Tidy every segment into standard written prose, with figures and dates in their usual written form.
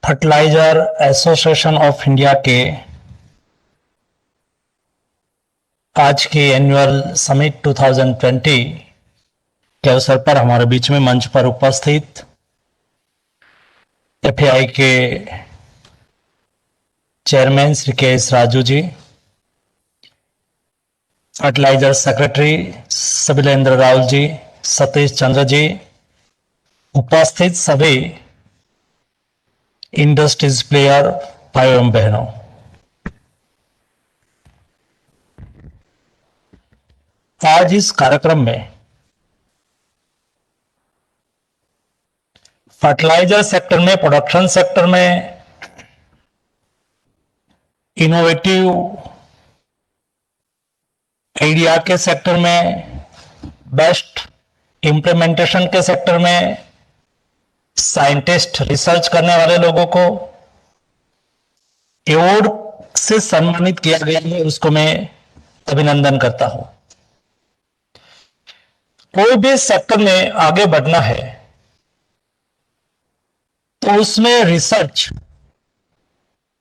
Fertiliser association of India के आज की एनुअल समिट 2020 के अवसर पर हमारे बीच में मंच पर उपस्थित एफएआई के chairman Shri KS. Raju ji, fertiliser secretary सबिलेंद्र Rahul ji, Satish Chandra ji, उपस्थित सभी इंडस्ट्रीज प्लेयर भाइयों एवं बहनों, आज इस कार्यक्रम में फर्टिलाइजर सेक्टर में, प्रोडक्शन सेक्टर में इनोवेटिव आइडिया के सेक्टर में, बेस्ट इंप्लीमेंटेशन के सेक्टर में साइंटिस्ट, रिसर्च करने वाले लोगों को अवार्ड से सम्मानित किया गया है, उसको मैं अभिनंदन करता हूं। कोई भी सेक्टर में आगे बढ़ना है तो उसमें रिसर्च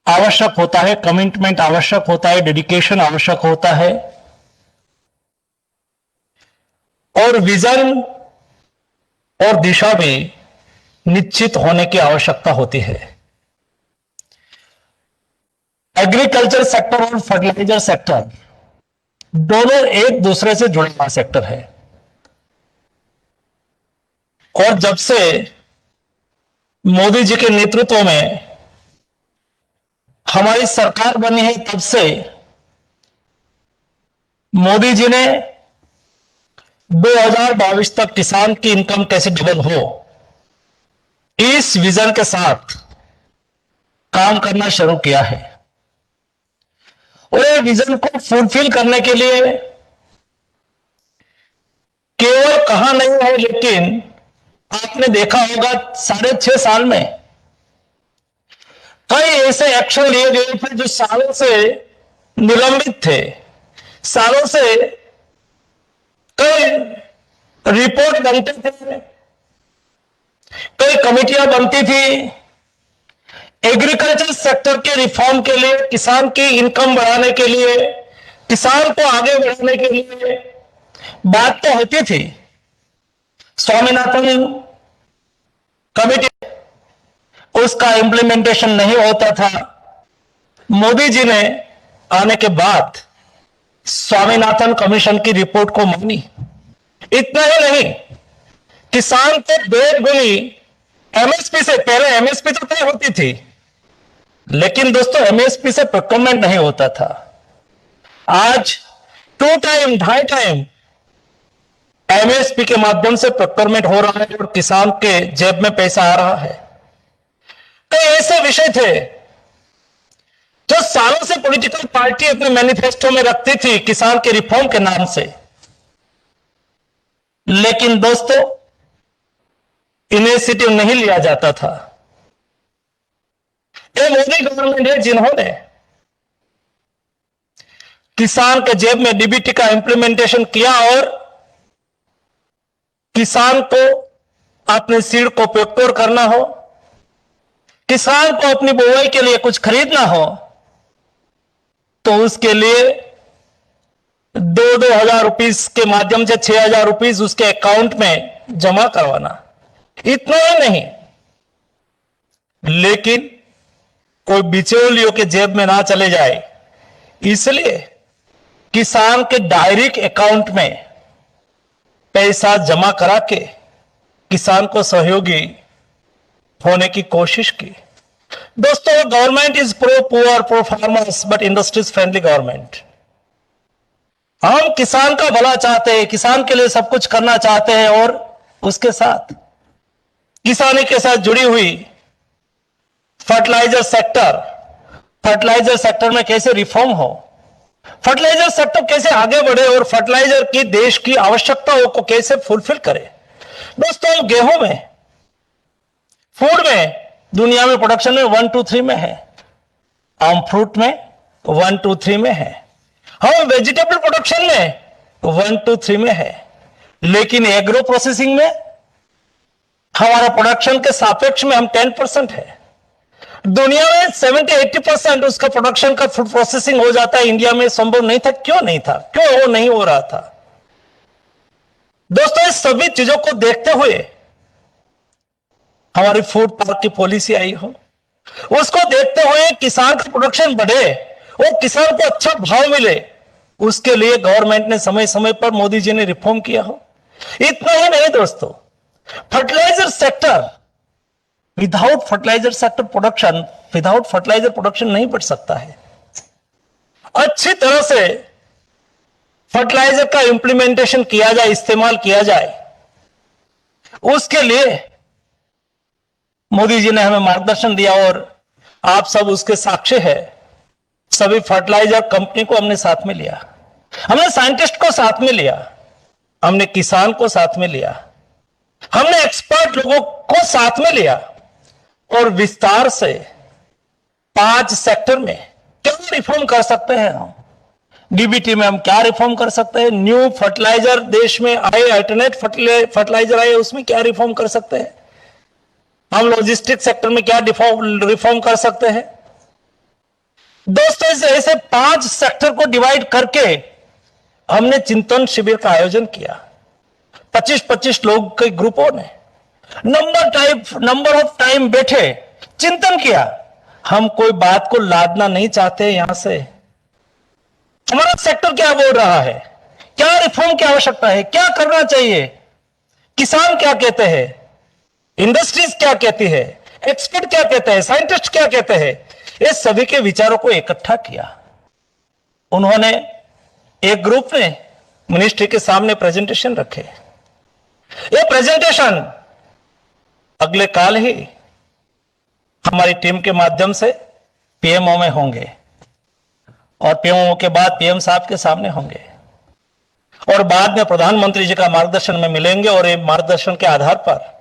आवश्यक होता है, कमिटमेंट आवश्यक होता है, डेडिकेशन आवश्यक होता है और विजन और दिशा भी निश्चित होने की आवश्यकता होती है। एग्रीकल्चर सेक्टर और फर्टिलाइजर सेक्टर दोनों एक दूसरे से जुड़े हुए सेक्टर है और जब से मोदी जी के नेतृत्व में हमारी सरकार बनी है तब से मोदी जी ने 2022 तक किसान की इनकम कैसे डबल हो, इस विजन के साथ काम करना शुरू किया है और ये विजन को फुलफिल करने के लिए केवल कहा नहीं है, लेकिन आपने देखा होगा 6.5 साल में कई ऐसे एक्शन लिए गए थे जो सालों से निलंबित थे, सालों से कई रिपोर्ट बनते थे, कई कमेटियां बनती थी एग्रीकल्चर सेक्टर के रिफॉर्म के लिए, किसान की इनकम बढ़ाने के लिए, किसान को आगे बढ़ाने के लिए बात तो होती थी। स्वामीनाथन कमेटी, उसका इंप्लीमेंटेशन नहीं होता था। मोदी जी ने आने के बाद स्वामीनाथन कमीशन की रिपोर्ट को मानी। इतना ही नहीं, किसान को 2 गुनी एमएसपी से, पहले एमएसपी तो तय होती थी, लेकिन दोस्तों एमएसपी से प्रोक्योरमेंट नहीं होता था। आज 2 टाइम, 2.5 टाइम एमएसपी के माध्यम से प्रोक्योरमेंट हो रहा है और किसान के जेब में पैसा आ रहा है। कई ऐसे विषय थे जो सालों से पॉलिटिकल पार्टी अपने मैनिफेस्टो में रखती थी किसान के रिफॉर्म के नाम से, लेकिन दोस्तों इनिशिएटिव नहीं लिया जाता था। ये मोदी गवर्नमेंट है जिन्होंने किसान के जेब में डीबीटी का इंप्लीमेंटेशन किया और किसान को अपने सीड को प्रोक्योर करना हो, किसान को अपनी बुआई के लिए कुछ खरीदना हो तो उसके लिए 2-2 हजार रुपीस के माध्यम से 6,000 रुपीस उसके अकाउंट में जमा करवाना। इतना ही नहीं, लेकिन कोई बिचौलियों के जेब में ना चले जाए, इसलिए किसान के डायरेक्ट अकाउंट में पैसा जमा करा के किसान को सहयोगी होने की कोशिश की। दोस्तों, government is pro poor, pro farmers but industries friendly government. हम किसान का भला चाहते हैं, किसान के लिए सब कुछ करना चाहते हैं और उसके साथ किसानी के साथ जुड़ी हुई फर्टिलाइजर सेक्टर में कैसे रिफॉर्म हो, फर्टिलाइजर सेक्टर कैसे आगे बढ़े और फर्टिलाइजर की देश की आवश्यकताओं को कैसे फुलफिल करे। दोस्तों, गेहूं में, फूड में दुनिया में प्रोडक्शन में 1, 2, 3 में है, आम फ्रूट में 1, 2, 3 में है, हम वेजिटेबल प्रोडक्शन में 1, 2, 3 में है, लेकिन एग्रो प्रोसेसिंग में हमारा प्रोडक्शन के सापेक्ष में हम 10% है। दुनिया में 70-80% उसका प्रोडक्शन का फूड प्रोसेसिंग हो जाता है, इंडिया में संभव नहीं था। क्यों नहीं था? क्यों वो नहीं हो रहा था? दोस्तों, इस सभी चीजों को देखते हुए हमारी फूड पार्क की पॉलिसी आई हो, उसको देखते हुए किसान का प्रोडक्शन बढ़े और किसान को अच्छा भाव मिले, उसके लिए गवर्नमेंट ने समय समय पर मोदी जी ने रिफॉर्म किया हो। इतना ही नहीं दोस्तों, fertilizer sector, without fertilizer sector production, without fertilizer production नहीं बढ़ सकता है। अच्छी तरह से फर्टिलाइजर का इंप्लीमेंटेशन किया जाए, इस्तेमाल किया जाए, उसके लिए मोदी जी ने हमें मार्गदर्शन दिया और आप सब उसके साक्षी है। सभी फर्टिलाइजर कंपनी को हमने साथ में लिया, हमने साइंटिस्ट को साथ में लिया, हमने किसान को साथ में लिया, हमने एक्सपर्ट लोगों को साथ में लिया और विस्तार से 5 सेक्टर में क्या रिफॉर्म कर सकते हैं हम। डीबीटी में हम क्या रिफॉर्म कर सकते हैं, न्यू फर्टिलाइजर देश में आए, अल्टरनेट फर्टिलाइजर आए, उसमें क्या रिफॉर्म कर सकते हैं हम, लॉजिस्टिक सेक्टर में क्या रिफॉर्म कर सकते हैं। दोस्तों, इस ऐसे 5 सेक्टर को डिवाइड करके हमने चिंतन शिविर का आयोजन किया। 25-25 लोग के ग्रुपों ने नंबर ऑफ टाइम बैठे, चिंतन किया। हम कोई बात को लादना नहीं चाहते यहां से। हमारा सेक्टर क्या बोल रहा है, क्या रिफॉर्म की आवश्यकता है, क्या करना चाहिए, किसान क्या कहते हैं, इंडस्ट्रीज क्या कहती है, एक्सपर्ट क्या कहते हैं, साइंटिस्ट क्या कहते हैं, इस सभी के विचारों को इकट्ठा किया। उन्होंने एक ग्रुप ने मिनिस्ट्री के सामने प्रेजेंटेशन रखे। ये प्रेजेंटेशन अगले काल ही हमारी टीम के माध्यम से पीएमओ में होंगे और पीएमओ के बाद पीएम साहब के सामने होंगे और बाद में प्रधानमंत्री जी का मार्गदर्शन में मिलेंगे और ये मार्गदर्शन के आधार पर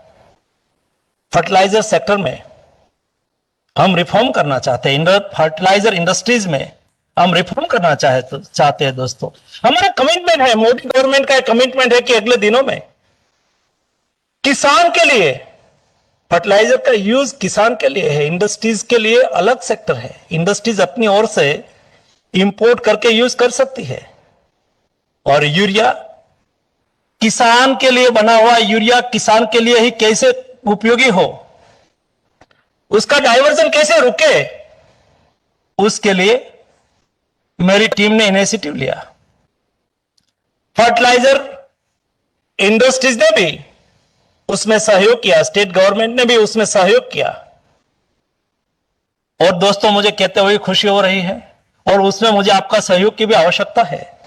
फर्टिलाइजर सेक्टर में हम रिफॉर्म करना चाहते हैं, फर्टिलाइजर इंडस्ट्रीज में हम रिफॉर्म करना चाहते हैं। दोस्तों, हमारा कमिटमेंट है, मोदी गवर्नमेंट का कमिटमेंट है कि अगले दिनों में किसान के लिए फर्टिलाइजर का यूज किसान के लिए है, इंडस्ट्रीज के लिए अलग सेक्टर है। इंडस्ट्रीज अपनी ओर से इंपोर्ट करके यूज कर सकती है और यूरिया किसान के लिए बना हुआ यूरिया किसान के लिए ही कैसे उपयोगी हो, उसका डाइवर्जन कैसे रुके, उसके लिए मेरी टीम ने इनिशिएटिव लिया। फर्टिलाइजर इंडस्ट्रीज ने भी उसमें सहयोग किया, स्टेट गवर्नमेंट ने भी उसमें सहयोग किया और दोस्तों, मुझे कहते हुए खुशी हो रही है और उसमें मुझे आपका सहयोग की भी आवश्यकता है।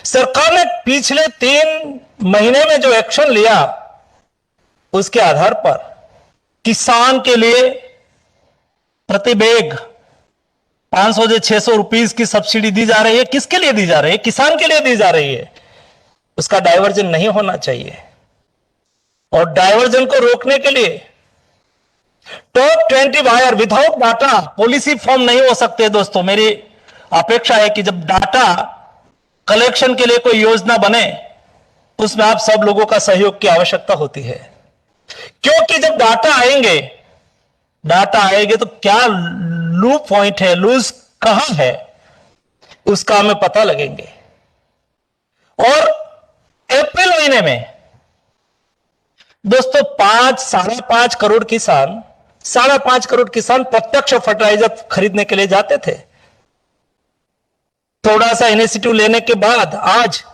सरकार ने पिछले 3 महीने में जो एक्शन लिया, उसके आधार पर किसान के लिए प्रति बैग 500 से 600 रुपीस की सब्सिडी दी जा रही है। किसके लिए दी जा रही है? किसान के लिए दी जा रही है। उसका डाइवर्जन नहीं होना चाहिए और डाइवर्जन को रोकने के लिए top 20 buyer without data policy form नहीं हो सकते। दोस्तों, मेरी अपेक्षा है कि जब डाटा कलेक्शन के लिए कोई योजना बने, उसमें आप सब लोगों का सहयोग की आवश्यकता होती है, क्योंकि जब डाटा आएंगे तो क्या लूप पॉइंट है, लूज कहां है, उसका हमें पता लगेंगे। और अप्रैल महीने में दोस्तों 5.5 करोड़ किसान 5.5 करोड़ किसान प्रत्यक्ष फर्टिलाइजर खरीदने के लिए जाते थे। थोड़ा सा इनिशिएटिव लेने के बाद आज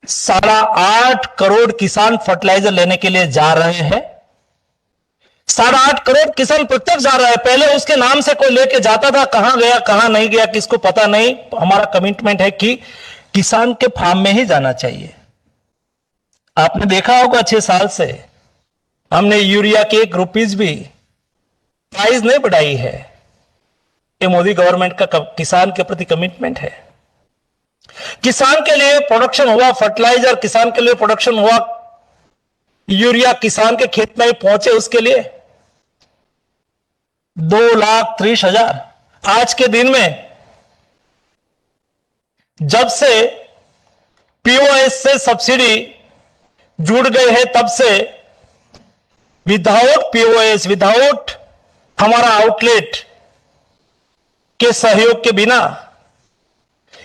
8.5 करोड़ किसान फर्टिलाइजर लेने के लिए जा रहे हैं। 8.5 करोड़ किसान प्रत्यक्ष जा रहा है। पहले उसके नाम से कोई लेके जाता था, कहां गया कहां नहीं गया किसको पता नहीं। हमारा कमिटमेंट है कि किसान के फार्म में ही जाना चाहिए। आपने देखा होगा 6 साल से हमने यूरिया के 1 रुपीस भी प्राइस नहीं बढ़ाई है। ये मोदी गवर्नमेंट का किसान के प्रति कमिटमेंट है। किसान के लिए प्रोडक्शन हुआ फर्टिलाइजर, किसान के लिए प्रोडक्शन हुआ यूरिया, किसान के खेत में ही पहुंचे, उसके लिए 2,30,000। आज के दिन में जब से पीओएस से सब्सिडी जुड़ गई है, तब से विदाउट पीओएस, विदाउट हमारा आउटलेट के सहयोग के बिना,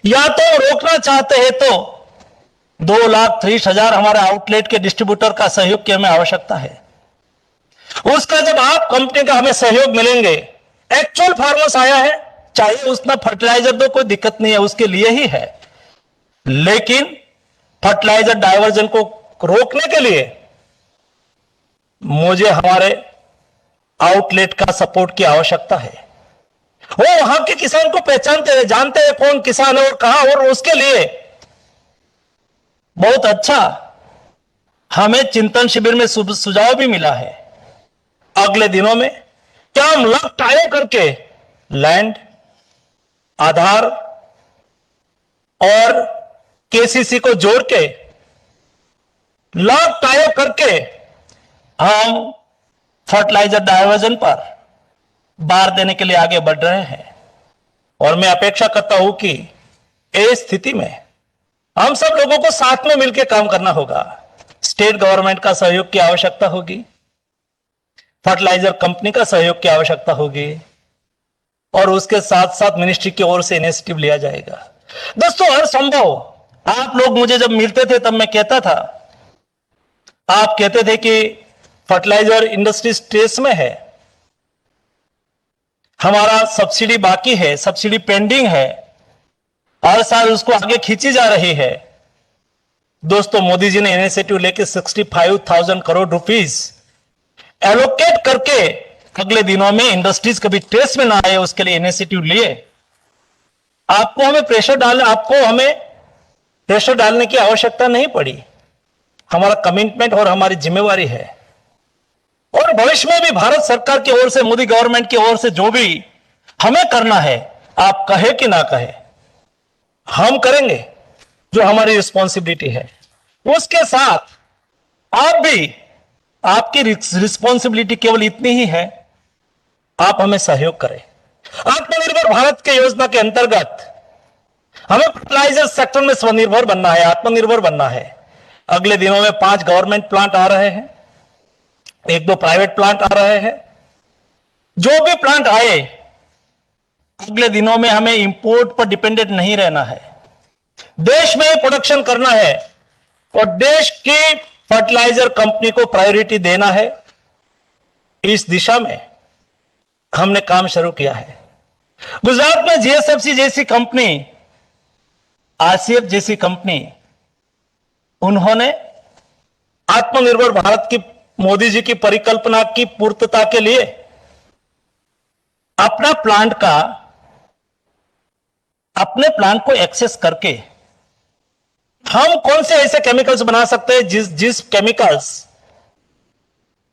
या तो रोकना चाहते हैं तो 2,30,000 हमारे आउटलेट के डिस्ट्रीब्यूटर का सहयोग की हमें आवश्यकता है। उसका जब आप कंपनी का हमें सहयोग मिलेंगे, एक्चुअल फार्मर्स आया है, चाहे उसमें फर्टिलाइजर दो, कोई दिक्कत नहीं है, उसके लिए ही है, लेकिन फर्टिलाइजर डाइवर्जन को रोकने के लिए मुझे हमारे आउटलेट का सपोर्ट की आवश्यकता है। वो वहां के किसान को पहचानते हैं, जानते हैं कौन किसान है और कहां, और उसके लिए बहुत अच्छा हमें चिंतन शिविर में सुझाव भी मिला है। अगले दिनों में क्या हम लग टायो करके लैंड, आधार और केसीसी को जोड़ के लग टायो करके हम फर्टिलाइजर डाइवर्जन पर बार देने के लिए आगे बढ़ रहे हैं। और मैं अपेक्षा करता हूं कि इस स्थिति में हम सब लोगों को साथ में मिलकर काम करना होगा। स्टेट गवर्नमेंट का सहयोग की आवश्यकता होगी, फर्टिलाइजर कंपनी का सहयोग की आवश्यकता होगी, और उसके साथ साथ मिनिस्ट्री की ओर से इनिशिएटिव लिया जाएगा। दोस्तों, हर संभव, आप लोग मुझे जब मिलते थे तब मैं कहता था, आप कहते थे कि फर्टिलाइजर इंडस्ट्री स्ट्रेस में है, हमारा सब्सिडी बाकी है, सब्सिडी पेंडिंग है, हर साल उसको आगे खींची जा रही है। दोस्तों, मोदी जी ने इनिशिएटिव लेके 65,000 करोड़ रुपीस एलोकेट करके अगले दिनों में इंडस्ट्रीज कभी ट्रेस में ना आए, उसके लिए इनिशिएटिव लिए। आपको हमें प्रेशर डालने की आवश्यकता नहीं पड़ी। हमारा कमिटमेंट और हमारी जिम्मेवारी है, और भविष्य में भी भारत सरकार की ओर से, मोदी गवर्नमेंट की ओर से जो भी हमें करना है, आप कहे कि ना कहे, हम करेंगे जो हमारी रिस्पॉन्सिबिलिटी है। उसके साथ आप भी, आपकी रिस्पॉन्सिबिलिटी केवल इतनी ही है, आप हमें सहयोग करें। आत्मनिर्भर भारत के योजना के अंतर्गत हमें फर्टिलाइजर सेक्टर में स्वनिर्भर बनना है, आत्मनिर्भर बनना है। अगले दिनों में 5 गवर्नमेंट प्लांट आ रहे हैं, 1-2 प्राइवेट प्लांट आ रहे हैं। जो भी प्लांट आए, अगले दिनों में हमें इंपोर्ट पर डिपेंडेंट नहीं रहना है, देश में प्रोडक्शन करना है, और देश की फर्टिलाइजर कंपनी को प्रायोरिटी देना है। इस दिशा में हमने काम शुरू किया है। गुजरात में जीएसएफसी जैसी कंपनी, आरसीएफ जैसी कंपनी, उन्होंने आत्मनिर्भर भारत की, मोदी जी की परिकल्पना की पूर्तता के लिए अपने प्लांट को एक्सेस करके हम कौन से ऐसे केमिकल्स बना सकते हैं जिस केमिकल्स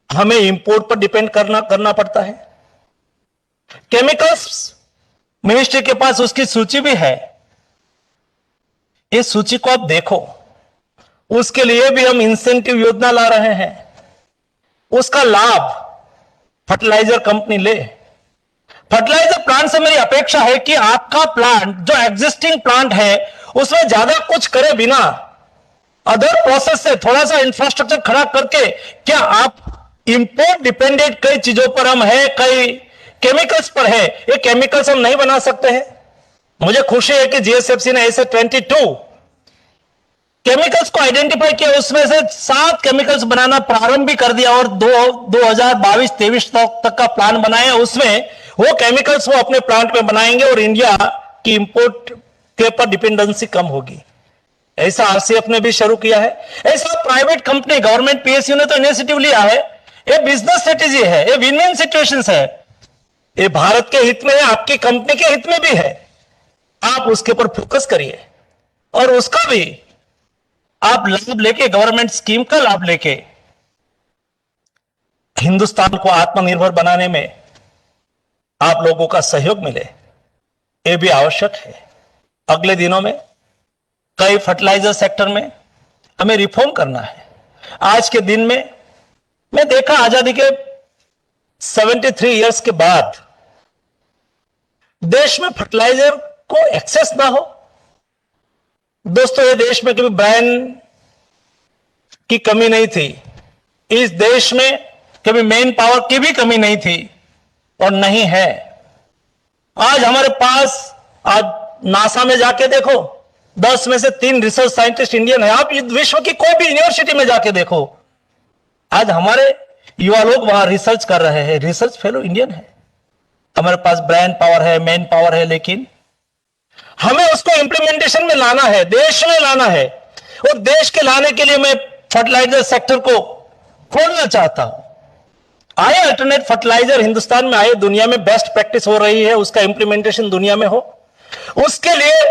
हमें इंपोर्ट पर डिपेंड करना पड़ता है। केमिकल्स मिनिस्ट्री के पास उसकी सूची भी है, इस सूची को आप देखो। उसके लिए भी हम इंसेंटिव योजना ला रहे हैं, उसका लाभ फर्टिलाइजर कंपनी ले। फर्टिलाइजर प्लांट से मेरी अपेक्षा है कि आपका प्लांट, जो एग्जिस्टिंग प्लांट है, उसमें ज्यादा कुछ करे बिना, अदर प्रोसेस से थोड़ा सा इंफ्रास्ट्रक्चर खड़ा करके, क्या आप इंपोर्ट डिपेंडेंट कई चीजों पर हम है, कई केमिकल्स पर है, ये केमिकल्स हम नहीं बना सकते हैं। मुझे खुशी है कि जीएसएफसी ने ऐसे 22 केमिकल्स को आइडेंटिफाई किया, उसमें से 7 केमिकल्स बनाना प्रारंभ भी कर दिया, और 2022-23 तक का प्लान बनाया। उसमें वो केमिकल्स वो अपने प्लांट में बनाएंगे, और इंडिया की इंपोर्ट के पर डिपेंडेंसी कम होगी। ऐसा आरसीएफ ने भी शुरू किया है, ऐसा प्राइवेट कंपनी, गवर्नमेंट पीएसयू ने तो इनिशिएटिव लिया है। ये बिजनेस स्ट्रेटेजी है, ये विन विन सिचुएशंस है, ये भारत के हित में है, आपकी कंपनी के हित में भी है। आप उसके ऊपर फोकस करिए, और उसका भी आप लाभ लेके, गवर्नमेंट स्कीम का लाभ लेके हिंदुस्तान को आत्मनिर्भर बनाने में आप लोगों का सहयोग मिले, यह भी आवश्यक है। अगले दिनों में कई फर्टिलाइजर सेक्टर में हमें रिफॉर्म करना है। आज के दिन में मैं देखा, आजादी के 73 इयर्स के बाद देश में फर्टिलाइजर को एक्सेस ना हो। दोस्तों, ये देश में कभी ब्रांड की कमी नहीं थी, इस देश में कभी मैन पावर की भी कमी नहीं थी, और नहीं है। आज हमारे पास, आज नासा में जाके देखो, 10 में से 3 रिसर्च साइंटिस्ट इंडियन है। आप विश्व की कोई भी यूनिवर्सिटी में जाके देखो, आज हमारे युवा लोग वहां रिसर्च कर रहे हैं, रिसर्च फेलो इंडियन है। हमारे पास ब्रेन पावर है, मैन पावर है, लेकिन हमें उसको इंप्लीमेंटेशन में लाना है, देश में लाना है। और देश के लाने के लिए मैं फर्टिलाइजर सेक्टर को खोलना चाहता हूं। आए अल्टरनेट फर्टिलाइजर हिंदुस्तान में आए, दुनिया में बेस्ट प्रैक्टिस हो रही है, उसका इंप्लीमेंटेशन दुनिया में हो। उसके लिए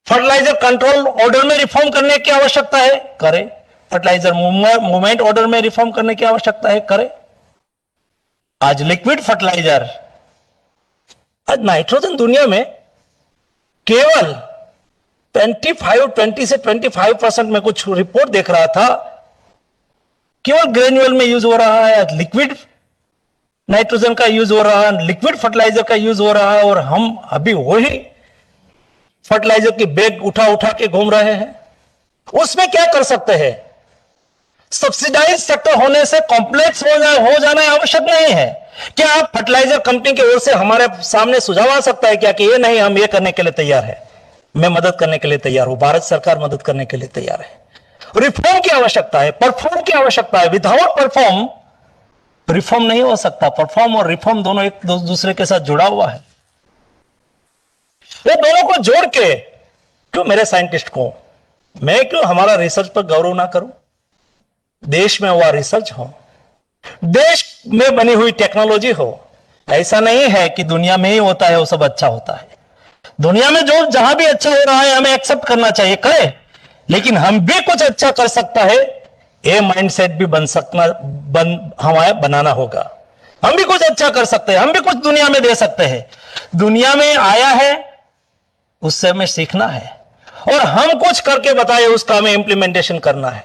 फर्टिलाइजर कंट्रोल ऑर्डर में रिफॉर्म करने की आवश्यकता है, करें। फर्टिलाइजर मूवमेंट ऑर्डर में रिफॉर्म करने की आवश्यकता है, करें। आज लिक्विड फर्टिलाइजर, आज नाइट्रोजन दुनिया में केवल 20 से 25% में कुछ रिपोर्ट देख रहा था, केवल ग्रेन्यूअल में यूज हो रहा है। लिक्विड नाइट्रोजन का यूज हो रहा है, लिक्विड फर्टिलाइजर का यूज हो रहा है, और हम अभी वही फर्टिलाइजर की बैग उठा उठा के घूम रहे हैं। उसमें क्या कर सकते हैं? सब्सिडाइज सेक्टर होने से कॉम्प्लेक्स हो जाना आवश्यक नहीं है। क्या आप फर्टिलाइजर कंपनी की ओर से हमारे सामने सुझाव आ सकता है क्या कि ये नहीं, हम ये करने के लिए तैयार है, मैं मदद करने के लिए तैयार हूं, भारत सरकार मदद करने के लिए तैयार है। रिफॉर्म की आवश्यकता है, परफॉर्म की आवश्यकता है। विदाउट परफॉर्म रिफॉर्म नहीं हो सकता। परफॉर्म और रिफॉर्म दोनों एक दूसरे के साथ जुड़ा हुआ है। ये दोनों को जोड़ के क्यों मेरे साइंटिस्ट को, मैं क्यों हमारा रिसर्च पर गौरव ना करूं? देश में हुआ रिसर्च हो, देश में बनी हुई टेक्नोलॉजी हो। ऐसा नहीं है कि दुनिया में ही होता है वो सब अच्छा होता है। दुनिया में जो जहां भी अच्छा हो रहा है हमें एक्सेप्ट करना चाहिए, करें। लेकिन हम भी कुछ अच्छा कर सकता है, ये माइंडसेट भी हमें बनाना होगा। हम भी कुछ अच्छा कर सकते हैं, हम भी कुछ दुनिया में दे सकते हैं। दुनिया में आया है, उससे हमें सीखना है, और हम कुछ करके बताए उसका हमें इंप्लीमेंटेशन करना है।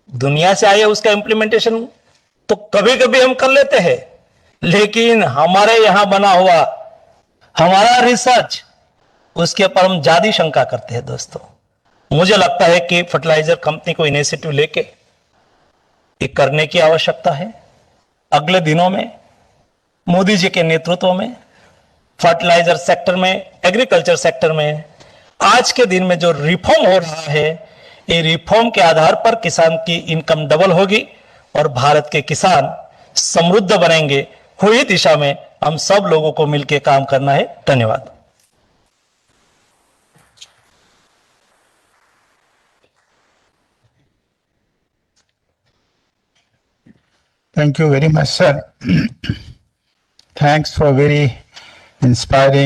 दुनिया से आए उसका इंप्लीमेंटेशन तो कभी कभी हम कर लेते हैं, लेकिन हमारे यहां बना हुआ हमारा रिसर्च, उसके ऊपर हम ज्यादा शंका करते हैं। दोस्तों, मुझे लगता है कि फर्टिलाइजर कंपनी को इनिशिएटिव लेके ये करने की आवश्यकता है। अगले दिनों में मोदी जी के नेतृत्व में फर्टिलाइजर सेक्टर में, एग्रीकल्चर सेक्टर में आज के दिन में जो रिफॉर्म हो रहा है, ये रिफॉर्म के आधार पर किसान की इनकम डबल होगी और भारत के किसान समृद्ध बनेंगे। हुई दिशा में हम सब लोगों को मिलकर काम करना है। धन्यवाद। Thank you very much, sir. Thanks for very inspiring